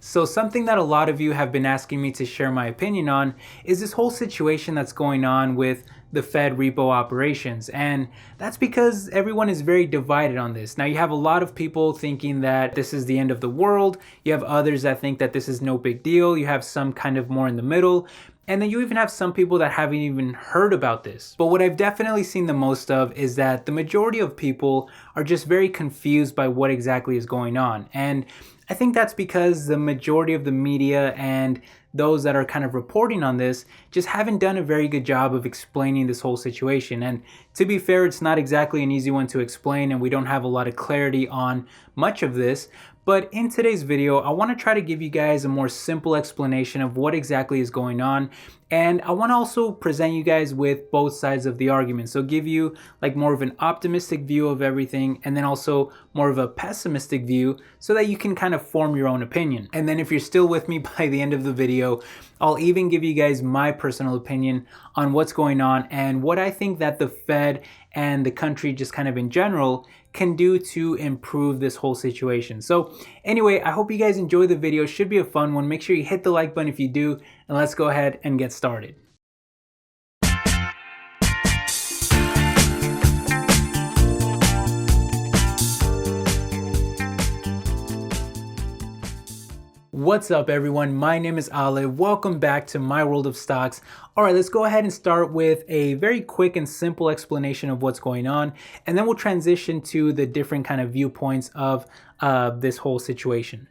So something that a lot of you have been asking me to share my opinion on is this whole situation that's going on with the Fed repo operations. And that's because everyone is very divided on this. Now you have a lot of people thinking that this is the end of the world. You have others that think that this is no big deal. You have some kind of more in the middle. And then you even have some people that haven't even heard about this. But what I've definitely seen the most of is that the majority of people are just very confused by what exactly is going on. And I think that's because the majority of the media and those that are kind of reporting on this just haven't done a very good job of explaining this whole situation. And to be fair, it's not exactly an easy one to explain, and we don't have a lot of clarity on much of this. But in today's video, I want to try to give you guys a more simple explanation of what exactly is going on. And I want to also present you guys with both sides of the argument. So give you like more of an optimistic view of everything, and then also more of a pessimistic view so that you can kind of form your own opinion. And then if you're still with me by the end of the video, I'll even give you guys my personal opinion on what's going on and what I think that the Fed and the country just kind of in general can do to improve this whole situation. So anyway, I hope you guys enjoy the video. It should be a fun one. Make sure you hit the like button if you do, and let's go ahead and get started. What's up everyone, my name is Ale. Welcome back to my world of stocks. Alright, let's go ahead and start with a very quick and simple explanation of what's going on, and then we'll transition to the different kind of viewpoints of this whole situation.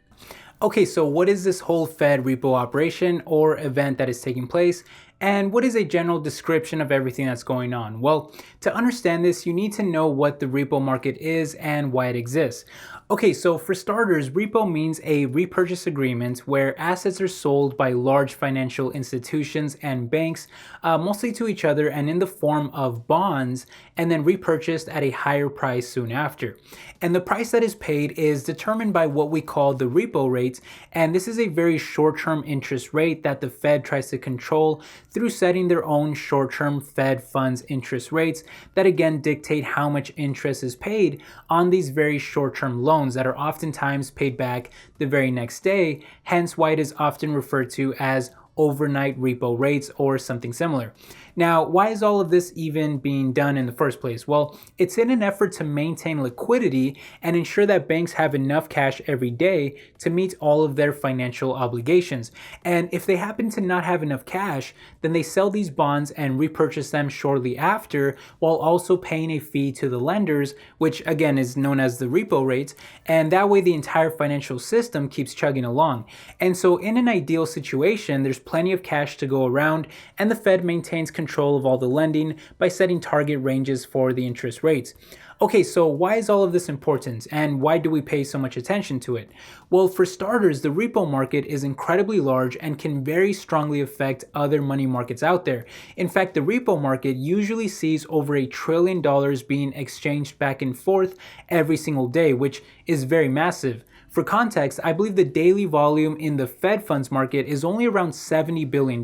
Okay, so what is this whole Fed repo operation or event that is taking place? And what is a general description of everything that's going on? Well, to understand this, you need to know what the repo market is and why it exists. Okay, so for starters, repo means a repurchase agreement where assets are sold by large financial institutions and banks, mostly to each other and in the form of bonds, and then repurchased at a higher price soon after. And the price that is paid is determined by what we call the repo rate, and this is a very short-term interest rate that the Fed tries to control through setting their own short-term Fed funds interest rates that again dictate how much interest is paid on these very short-term loans that are oftentimes paid back the very next day, hence why it is often referred to as overnight repo rates or something similar. Now, why is all of this even being done in the first place? Well, it's in an effort to maintain liquidity and ensure that banks have enough cash every day to meet all of their financial obligations. And if they happen to not have enough cash, then they sell these bonds and repurchase them shortly after, while also paying a fee to the lenders, which again is known as the repo rate, and that way the entire financial system keeps chugging along. And so in an ideal situation, there's plenty of cash to go around, and the Fed maintains control of all the lending by setting target ranges for the interest rates. Okay, so why is all of this important, and why do we pay so much attention to it? Well, for starters, the repo market is incredibly large and can very strongly affect other money markets out there. In fact, the repo market usually sees over $1 trillion being exchanged back and forth every single day, which is very massive. For context, I believe the daily volume in the Fed funds market is only around $70 billion,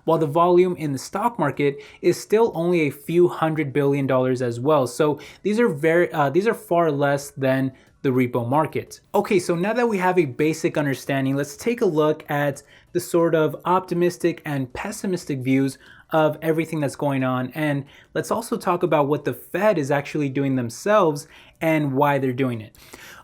while the volume in the stock market is still only a few $100 billion as well. So these are far less than the repo market. Okay, so now that we have a basic understanding, let's take a look at the sort of optimistic and pessimistic views of everything that's going on, and let's also talk about what the Fed is actually doing themselves and why they're doing it.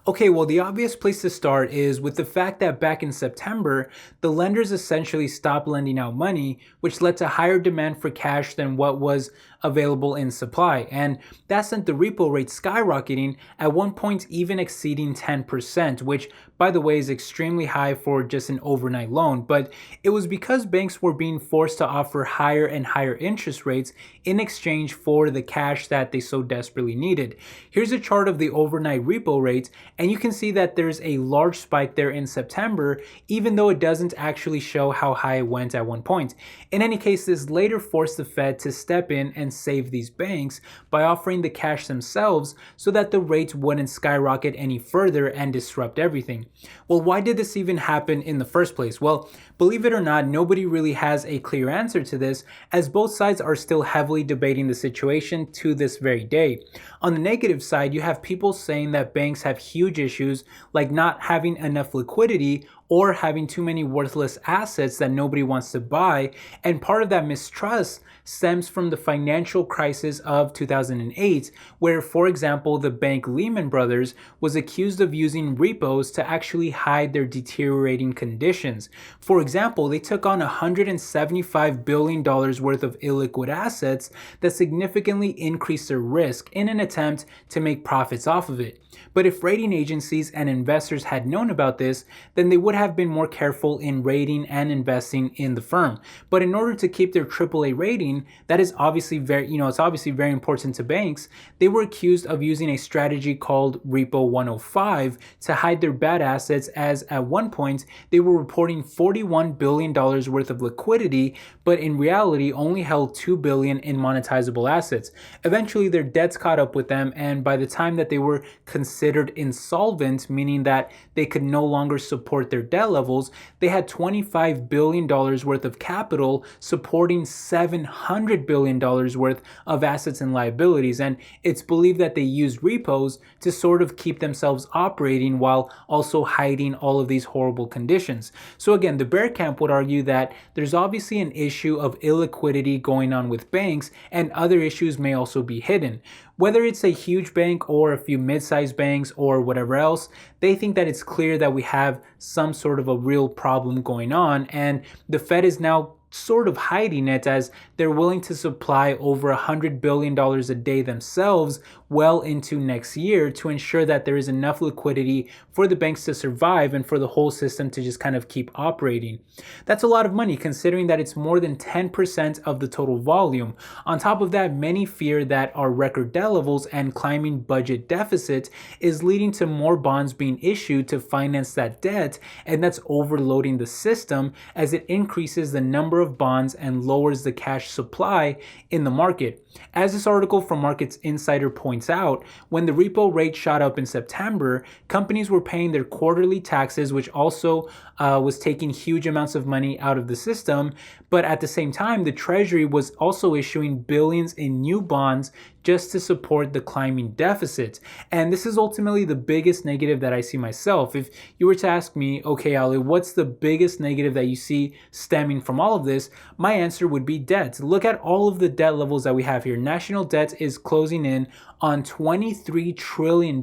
Okay, well, the obvious place to start is with the fact that back in September, the lenders essentially stopped lending out money, which led to higher demand for cash than what was available in supply. And that sent the repo rate skyrocketing, at one point even exceeding 10%, which, by the way, is extremely high for just an overnight loan. But it was because banks were being forced to offer higher and higher interest rates in exchange for the cash that they so desperately needed. Here's a chart of the overnight repo rate, and you can see that there's a large spike there in September, even though it doesn't actually show how high it went at one point. In any case, this later forced the Fed to step in and save these banks by offering the cash themselves so that the rates wouldn't skyrocket any further and disrupt everything. Well, why did this even happen in the first place? Well, believe it or not, nobody really has a clear answer to this, as both sides are still heavily debating the situation to this very day. On the negative side, you have people saying that banks have huge issues like not having enough liquidity or having too many worthless assets that nobody wants to buy. And part of that mistrust stems from the financial crisis of 2008, where, for example, the bank Lehman Brothers was accused of using repos to actually hide their deteriorating conditions. For example, they took on $175 billion worth of illiquid assets that significantly increased their risk in an attempt to make profits off of it. But if rating agencies and investors had known about this, then they would have been more careful in rating and investing in the firm. But in order to keep their AAA rating, that is obviously it's obviously very important to banks. They were accused of using a strategy called Repo 105 to hide their bad assets, as at one point they were reporting $41 billion worth of liquidity, but in reality only held $2 billion in monetizable assets. Eventually their debts caught up with them, and by the time that they were considered insolvent, meaning that they could no longer support their debt levels, they had $25 billion worth of capital supporting $700 billion worth of assets and liabilities. And it's believed that they used repos to sort of keep themselves operating while also hiding all of these horrible conditions. So again, the bear camp would argue that there's obviously an issue of illiquidity going on with banks, and other issues may also be hidden. Whether it's a huge bank or a few mid-sized banks or whatever else, they think that it's clear that we have some sort of a real problem going on, and the Fed is now sort of hiding it, as they're willing to supply over $100 billion a day themselves well into next year to ensure that there is enough liquidity for the banks to survive and for the whole system to just kind of keep operating. That's a lot of money, considering that it's more than 10% of the total volume. On top of that, many fear that our record debt levels and climbing budget deficit is leading to more bonds being issued to finance that debt, and that's overloading the system as it increases the number of bonds and lowers the cash supply in the market. As this article from Markets Insider points out, when the repo rate shot up in September, companies were paying their quarterly taxes, which also was taking huge amounts of money out of the system. But at the same time, the Treasury was also issuing billions in new bonds just to support the climbing deficit. And this is ultimately the biggest negative that I see myself. If you were to ask me, okay, Ali, what's the biggest negative that you see stemming from all of this? My answer would be debt. Look at all of the debt levels that we have here. National debt is closing in on $23 trillion,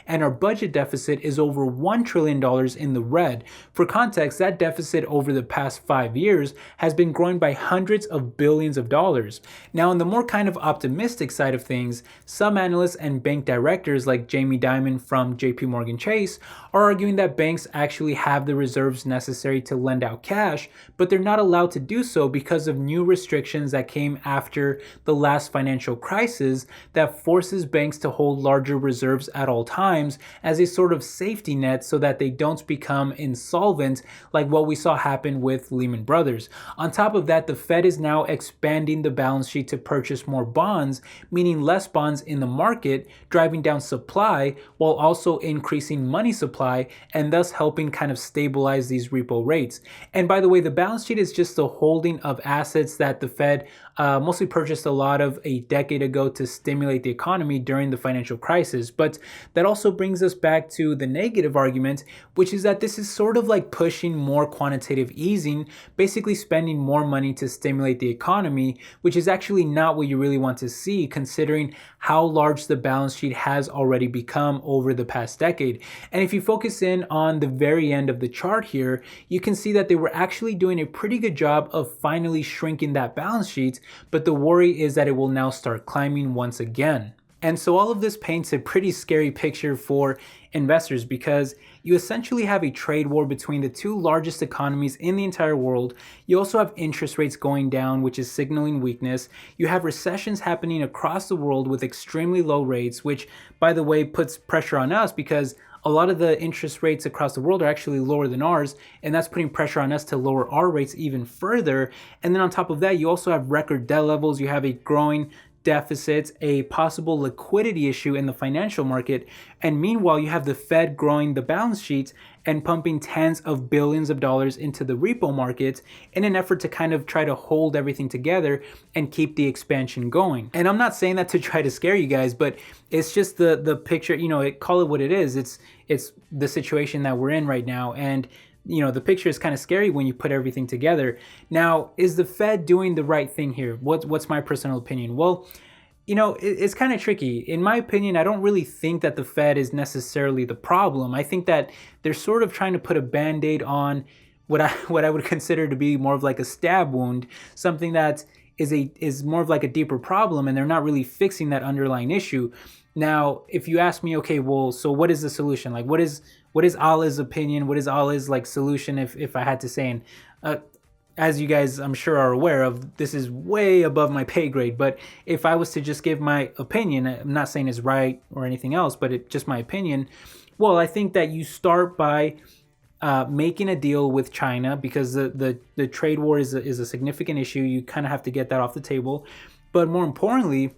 and our budget deficit is over $1 trillion in the red. For context, that deficit over the past 5 years has been growing by hundreds of billions of dollars. Now, on the more kind of optimistic side of things, some analysts and bank directors like Jamie Dimon from JP Morgan Chase are arguing that banks actually have the reserves necessary to lend out cash, but they're not allowed to do so because of new restrictions that came after the last financial crisis that forces banks to hold larger reserves at all times as a sort of safety net so that they don't become insolvent like what we saw happen with Lehman Brothers. On top of that, the Fed is now expanding the balance sheet to purchase more bonds, meaning less bonds in the market, driving down supply while also increasing money supply and thus helping kind of stabilize these repo rates. And by the way, the balance sheet is just the holding of assets that the Fed mostly purchased a lot of a decade ago to stimulate the economy during the financial crisis. But that also brings us back to the negative argument, which is that this is sort of like pushing more quantitative easing, basically spending more money to stimulate the economy, which is actually not what you really want to see, considering how large the balance sheet has already become over the past decade. And if you focus in on the very end of the chart here, you can see that they were actually doing a pretty good job of finally shrinking that balance sheet, but the worry is that it will now start climbing once again. And so all of this paints a pretty scary picture for investors, because you essentially have a trade war between the two largest economies in the entire world. You also have interest rates going down, which is signaling weakness. You have recessions happening across the world with extremely low rates, which, by the way, puts pressure on us because a lot of the interest rates across the world are actually lower than ours, and that's putting pressure on us to lower our rates even further. And then on top of that, you also have record debt levels. You have a growing deficits, a possible liquidity issue in the financial market, and meanwhile you have the Fed growing the balance sheet and pumping tens of billions of dollars into the repo market in an effort to kind of try to hold everything together and keep the expansion going. And I'm not saying that to try to scare you guys, but it's just the picture, call it what it is. It's the situation that we're in right now. And the picture is kind of scary when you put everything together. Now, is the Fed doing the right thing here? What's my personal opinion? Well, it's kind of tricky. In my opinion, I don't really think that the Fed is necessarily the problem. I think that they're sort of trying to put a Band-Aid on what I would consider to be more of like a stab wound, something that is more of like a deeper problem, and they're not really fixing that underlying issue. Now, if you ask me, okay, well, so what is the solution? Like, what is Allah's opinion? What is Allah's like solution? If I had to say, and as you guys I'm sure are aware of, this is way above my pay grade, but if I was to just give my opinion, I'm not saying it's right or anything else, but it's just my opinion. Well, I think that you start by making a deal with China, because the trade war is a significant issue. You kind of have to get that off the table. But more importantly,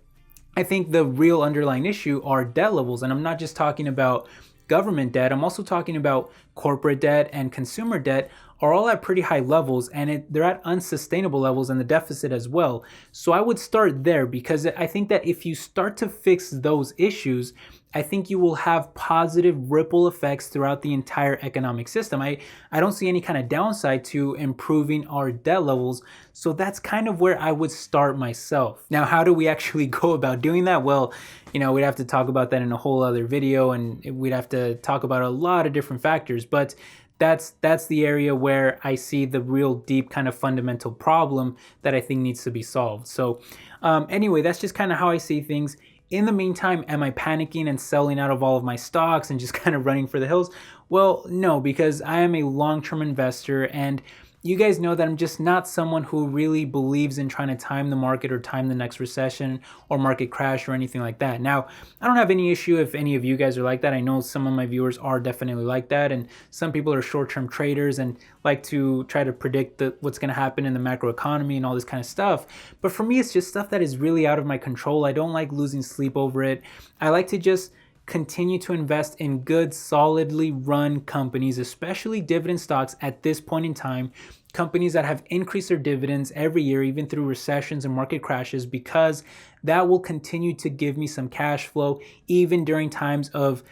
I think the real underlying issue are debt levels. And I'm not just talking about government debt, I'm also talking about corporate debt and consumer debt are all at pretty high levels, and they're at unsustainable levels, and the deficit as well. So I would start there, because I think that if you start to fix those issues, I think you will have positive ripple effects throughout the entire economic system. I don't see any kind of downside to improving our debt levels. So that's kind of where I would start myself. Now, how do we actually go about doing that? Well, we'd have to talk about that in a whole other video, and we'd have to talk about a lot of different factors. But that's the area where I see the real deep kind of fundamental problem that I think needs to be solved. So anyway, that's just kind of how I see things. In the meantime, am I panicking and selling out of all of my stocks and just kind of running for the hills? Well, no, because I am a long-term investor, and you guys know that I'm just not someone who really believes in trying to time the market or time the next recession or market crash or anything like that. Now, I don't have any issue if any of you guys are like that. I know some of my viewers are definitely like that, and some people are short-term traders and like to try to predict what's going to happen in the macroeconomy and all this kind of stuff. But for me, it's just stuff that is really out of my control. I don't like losing sleep over it. I like to just continue to invest in good, solidly run companies, especially dividend stocks at this point in time, companies that have increased their dividends every year, even through recessions and market crashes, because that will continue to give me some cash flow, even during times of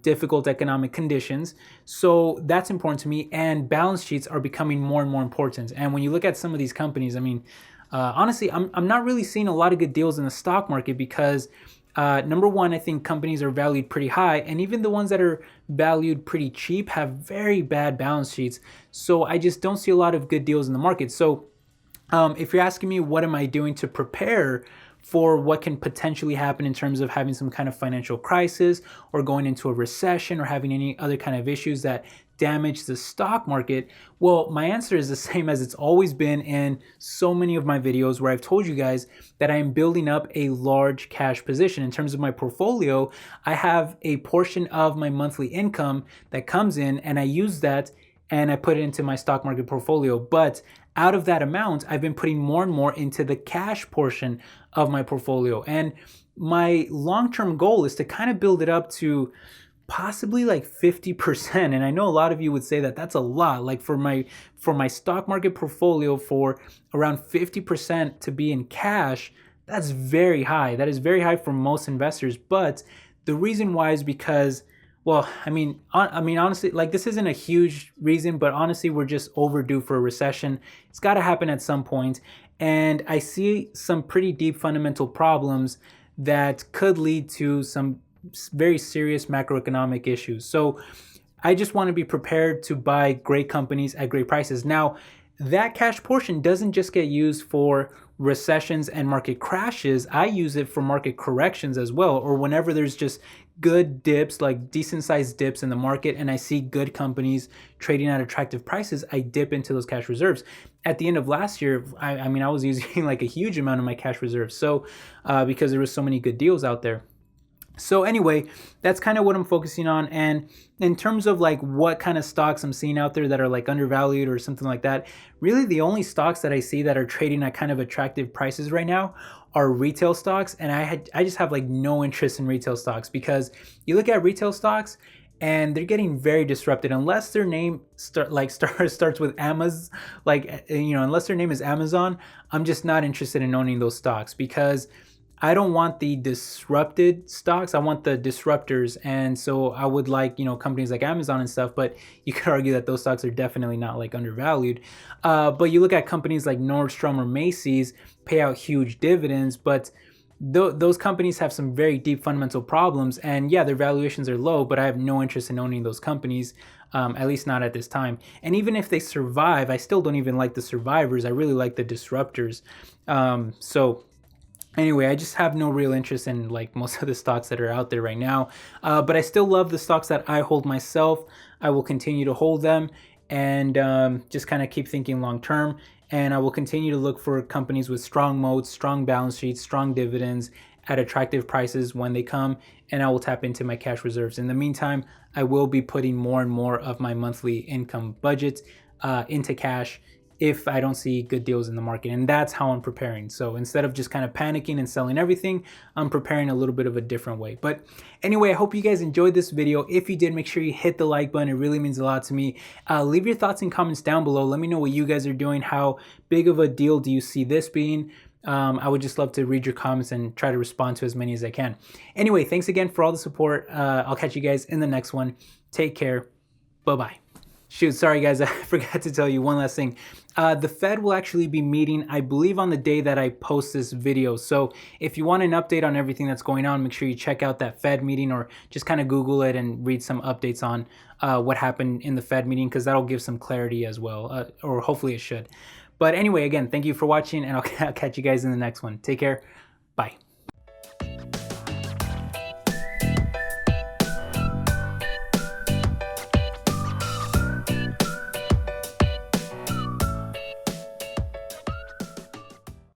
difficult economic conditions. So that's important to me, and balance sheets are becoming more and more important. And when you look at some of these companies, I mean, honestly, I'm not really seeing a lot of good deals in the stock market, because number one, I think companies are valued pretty high, and even the ones that are valued pretty cheap have very bad balance sheets. So I just don't see a lot of good deals in the market. So if you're asking me what am I doing to prepare for what can potentially happen in terms of having some kind of financial crisis or going into a recession or having any other kind of issues that damage the stock market, well, my answer is the same as it's always been in so many of my videos, where I've told you guys that I am building up a large cash position. In terms of my portfolio, I have a portion of my monthly income that comes in, and I use that and I put it into my stock market portfolio. But out of that amount, I've been putting more and more into the cash portion of my portfolio. And my long-term goal is to kind of build it up to possibly like 50%. And I know a lot of you would say that that's a lot. Like for my stock market portfolio, for around 50% to be in cash, that's very high. That is very high for most investors. But the reason why is because, well, I mean, honestly, like this isn't a huge reason, but honestly, we're just overdue for a recession. It's got to happen at some point. And I see some pretty deep fundamental problems that could lead to some very serious macroeconomic issues. So I just want to be prepared to buy great companies at great prices. Now, that cash portion doesn't just get used for recessions and market crashes. I use it for market corrections as well, or whenever there's just good dips, like decent sized dips in the market, and I see good companies trading at attractive prices, I dip into those cash reserves. At the end of last year, I was using like a huge amount of my cash reserves. So because there was so many good deals out there. So anyway, that's kind of what I'm focusing on. And in terms of like what kind of stocks I'm seeing out there that are like undervalued or something like that, really the only stocks that I see that are trading at kind of attractive prices right now are retail stocks. And I just have like no interest in retail stocks, because you look at retail stocks and they're getting very disrupted unless their name starts with Amazon, unless their name is Amazon. I'm just not interested in owning those stocks, because I don't want the disrupted stocks. I want the disruptors. And so I would like, companies like Amazon and stuff, but you could argue that those stocks are definitely not like undervalued. But you look at companies like Nordstrom or Macy's pay out huge dividends, but those companies have some very deep fundamental problems. And yeah, their valuations are low, but I have no interest in owning those companies, at least not at this time. And even if they survive, I still don't even like the survivors. I really like the disruptors. So anyway, I just have no real interest in like most of the stocks that are out there right now. But I still love the stocks that I hold myself. I will continue to hold them and just kind of keep thinking long term. And I will continue to look for companies with strong moats, strong balance sheets, strong dividends at attractive prices when they come. And I will tap into my cash reserves. In the meantime, I will be putting more and more of my monthly income budget into cash if I don't see good deals in the market. And that's how I'm preparing. So instead of just kind of panicking and selling everything, I'm preparing a little bit of a different way. But anyway, I hope you guys enjoyed this video. If you did, make sure you hit the like button. It really means a lot to me. Leave your thoughts and comments down below. Let me know what you guys are doing. How big of a deal do you see this being? I would just love to read your comments and try to respond to as many as I can. Anyway, thanks again for all the support. I'll catch you guys in the next one. Take care. Bye-bye. Shoot, sorry guys, I forgot to tell you one last thing. The Fed will actually be meeting, I believe, on the day that I post this video. So if you want an update on everything that's going on, make sure you check out that Fed meeting, or just kind of Google it and read some updates on what happened in the Fed meeting, because that'll give some clarity as well, or hopefully it should. But anyway, again, thank you for watching, and I'll catch you guys in the next one. Take care. Bye.